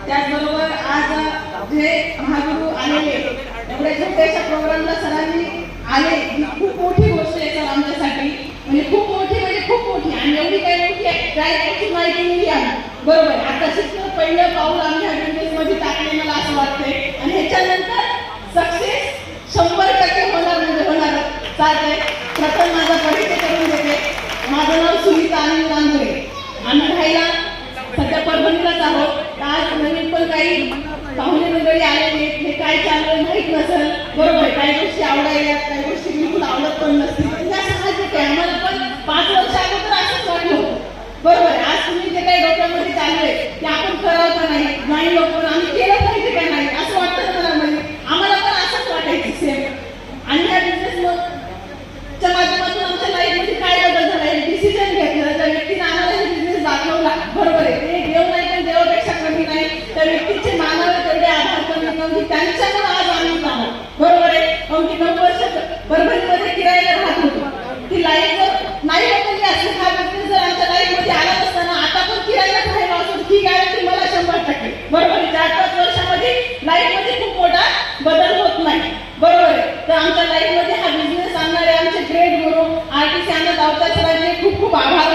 त्याचबरोबर आज जे महागुरु आलेले एवढ्या छोट्याशा प्रोग्रामला सरांनी आले ही खूप मोठी गोष्ट आहे सर आमच्यासाठी. म्हणजे खूप मोठी आणि एवढी काही मोठी काय माहिती नाही आम्ही. बरोबर आता शिकणं पहिलं पाऊल आम्ही ह्या बिझनेसमध्ये टाकले मला असं वाटतंय. आणि ह्याच्यानंतर सक्सेस 100% होणार म्हणजे होणार चालतंय. प्रथम माझा परिचय करून देते. माझं नाव सुनीता अनिल नांदुरे. आम्ही राहायला सध्या परभणीलाच आहोत. आज नवीन पण काही पाहुणे मंडळी आलेले हे काय चाललं माहीत नसेल. बरोबर काही गोष्टी आवडायला काही गोष्टी बिलकुल आवडत पण नसतील. त्या साहजिक आहे. आम्हाला पण 5 वर्ष अगोदर असंच वाटलं होतं. बरोबर आज तुम्ही जे काही डोक्यामध्ये चालू आहे ते आपण करावं का नाही लोक आम्ही केलं पाहिजे का नाही असं वाटतं मला. म्हणजे आम्हाला पण असंच वाटायचं सेम. आणि या बिझनेसच्या माध्यमातून आमच्या लाईफमध्ये काय बदल झाला आहे डिसिजन घेतलं त्या व्यक्तीने आम्हाला हे बिझनेस दाखवला. बरोबर आहे ते देव नाही पण देवापेक्षा कमी नाही. त्या व्यक्तीचे मानावे तेवढे आभार कमी नव्हते त्यांच्यामुळे आज आम्ही आहोत. बरोबर आहे. मग ती 9 वर्ष परभणीमध्ये किरायला राहत होतो. ती लाईफ जर नाही बदलली असली हा बिझनेस जर आमच्या लाईफमध्ये आला नसताना आता पण किरायलाच राहिला असतो ही गॅरंटी मला 100%. बरोबर आहे. 4-5 वर्षामध्ये लाईफमध्ये खूप मोठा बदल होत नाही. बरोबर आहे. तर आमच्या लाईफमध्ये हा बिझनेस आणणारे आमचे ग्रेट गुरु आरटीसी आनंद अवतार सरांचे खूप खूप आभार